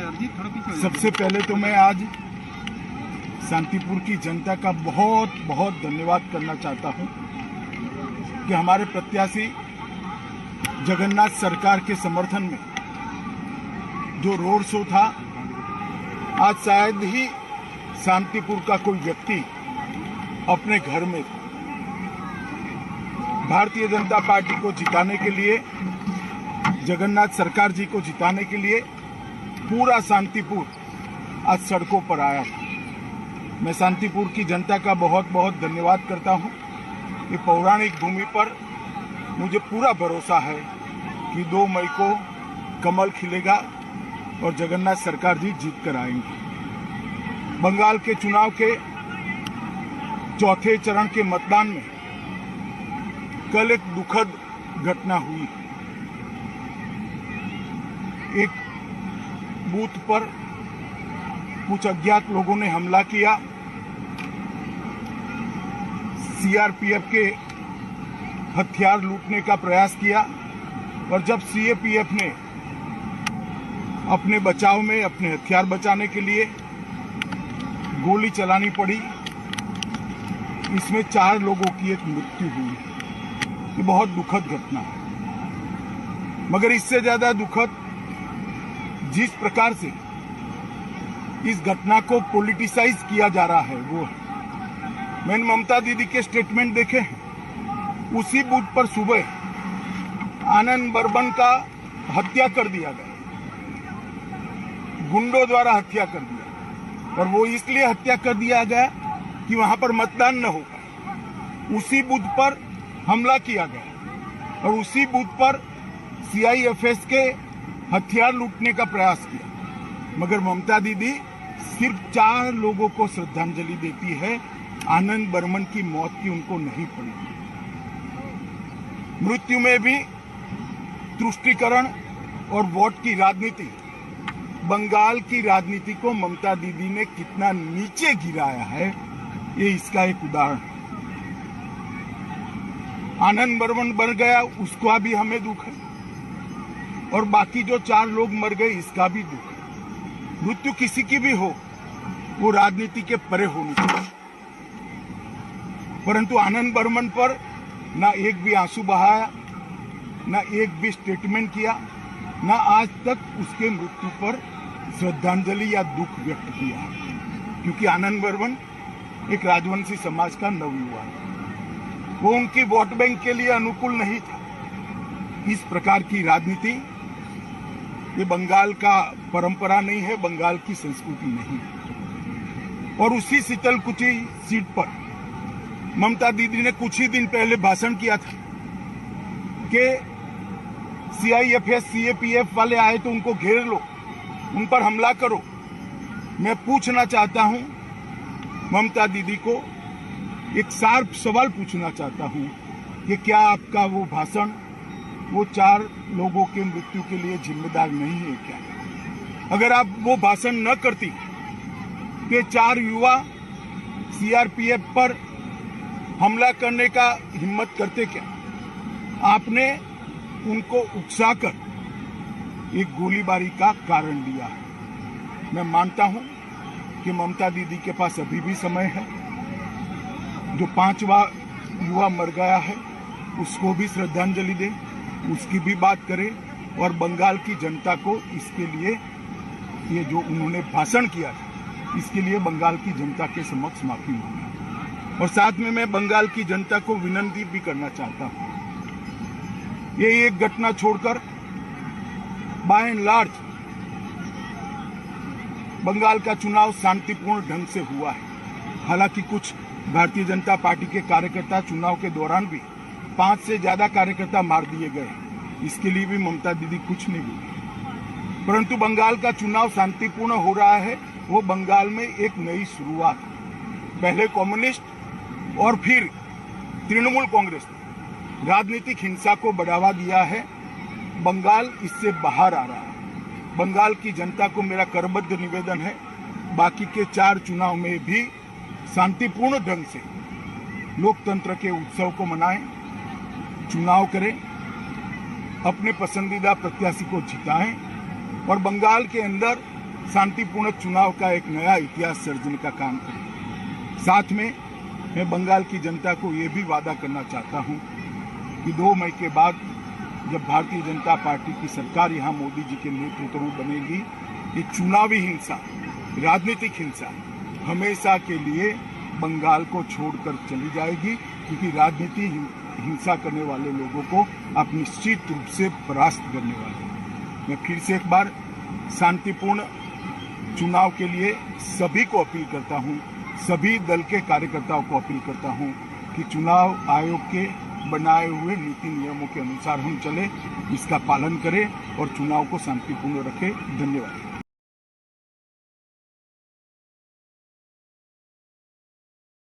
सबसे पहले तो मैं आज शांतिपुर की जनता का बहुत बहुत धन्यवाद करना चाहता हूं कि हमारे प्रत्याशी जगन्नाथ सरकार के समर्थन में जो रोड शो था, आज शायद ही शांतिपुर का कोई व्यक्ति अपने घर में था। भारतीय जनता पार्टी को जिताने के लिए, जगन्नाथ सरकार जी को जिताने के लिए पूरा शांतिपुर आज सड़कों पर आया था। मैं शांतिपुर की जनता का बहुत बहुत धन्यवाद करता हूं। ये पौराणिक भूमि पर मुझे पूरा भरोसा है कि 2 मई को कमल खिलेगा और जगन्नाथ सरकार जी जीत कर आएंगे। बंगाल के चुनाव के चौथे चरण के मतदान में कल एक दुखद घटना हुई। एक बूथ पर कुछ अज्ञात लोगों ने हमला किया। सीआरपीएफ के हथियार लूटने का प्रयास किया और जब सीएपीएफ ने अपने बचाव में, अपने हथियार बचाने के लिए गोली चलानी पड़ी, इसमें 4 लोगों की एक मृत्यु हुई। ये बहुत दुखद घटना है। मगर इससे ज्यादा दुखद जिस प्रकार से इस घटना को पॉलिटिसाइज किया जा रहा है वो है। मैंने ममता दीदी के स्टेटमेंट देखे हैं। उसी बूथ पर सुबह आनंद बर्मन का हत्या कर दिया गया, गुंडों द्वारा हत्या कर दिया, और वो इसलिए हत्या कर दिया गया कि वहां पर मतदान न होगा। उसी बूथ पर हमला किया गया और उसी बूथ पर सीआईएफएस के हथियार लूटने का प्रयास किया। मगर ममता दीदी सिर्फ 4 लोगों को श्रद्धांजलि देती है। आनंद बर्मन की मौत की उनको नहीं पड़ी। मृत्यु में भी तुष्टीकरण और वोट की राजनीति, बंगाल की राजनीति को ममता दीदी ने कितना नीचे गिराया है, ये इसका एक उदाहरण है। आनंद बर्मन मर गया, उसका भी हमें दुख है, और बाकी जो 4 लोग मर गए इसका भी दुख है। मृत्यु किसी की भी हो, वो राजनीति के परे होनी चाहिए। परंतु आनंद बर्मन पर ना एक भी आंसू बहाया, ना एक भी स्टेटमेंट किया, ना आज तक उसके मृत्यु पर श्रद्धांजलि या दुख व्यक्त किया। क्योंकि आनंद बर्मन एक राजवंशी समाज का नवयुवा है, वो उनकी वोट बैंक के लिए अनुकूल नहीं था। इस प्रकार की राजनीति ये बंगाल का परंपरा नहीं है, बंगाल की संस्कृति नहीं है। और उसी शीतलकुची सीट पर ममता दीदी ने कुछ ही दिन पहले भाषण किया था कि सीआईएफएस सीएपीएफ वाले आए तो उनको घेर लो, उन पर हमला करो। मैं पूछना चाहता हूं ममता दीदी को, एक शार्प सवाल पूछना चाहता हूं कि क्या आपका वो भाषण वो 4 लोगों के मृत्यु के लिए जिम्मेदार नहीं है क्या? अगर आप वो भाषण न करती कि 4 युवा सीआरपीएफ पर हमला करने का हिम्मत करते क्या? आपने उनको उकसाकर एक गोलीबारी का कारण दिया। मैं मानता हूं कि ममता दीदी के पास अभी भी समय है। जो 5वां युवा मर गया है उसको भी श्रद्धांजलि दे, उसकी भी बात करें, और बंगाल की जनता को इसके लिए, ये जो उन्होंने भाषण किया था, इसके लिए बंगाल की जनता के समक्ष माफी मांगी। और साथ में मैं बंगाल की जनता को विनती भी करना चाहता हूं, ये एक घटना छोड़कर बाय एंड लार्ज बंगाल का चुनाव शांतिपूर्ण ढंग से हुआ है। हालांकि कुछ भारतीय जनता पार्टी के कार्यकर्ता चुनाव के दौरान भी 5 से ज्यादा कार्यकर्ता मार दिए गए, इसके लिए भी ममता दीदी कुछ नहीं बोली। परंतु बंगाल का चुनाव शांतिपूर्ण हो रहा है, वो बंगाल में एक नई शुरुआत। पहले कम्युनिस्ट और फिर तृणमूल कांग्रेस ने राजनीतिक हिंसा को बढ़ावा दिया है। बंगाल इससे बाहर आ रहा है। बंगाल की जनता को मेरा करबद्ध निवेदन है, बाकी के 4 चुनाव में भी शांतिपूर्ण ढंग से लोकतंत्र के उत्सव को मनाएं, चुनाव करें, अपने पसंदीदा प्रत्याशी को जिताएं और बंगाल के अंदर शांतिपूर्ण चुनाव का एक नया इतिहास सर्जने का काम करें। साथ में मैं बंगाल की जनता को ये भी वादा करना चाहता हूँ कि 2 मई के बाद जब भारतीय जनता पार्टी की सरकार यहाँ मोदी जी के नेतृत्व में बनेगी, ये चुनावी हिंसा, राजनीतिक हिंसा हमेशा के लिए बंगाल को छोड़कर चली जाएगी, क्योंकि राजनीति हिंसा करने वाले लोगों को आप निश्चित रूप से परास्त करने वाले हैं। मैं फिर से एक बार शांतिपूर्ण चुनाव के लिए सभी को अपील करता हूं, सभी दल के कार्यकर्ताओं को अपील करता हूं कि चुनाव आयोग के बनाए हुए नीति नियमों के अनुसार हम चले, इसका पालन करें और चुनाव को शांतिपूर्ण रखें। धन्यवाद।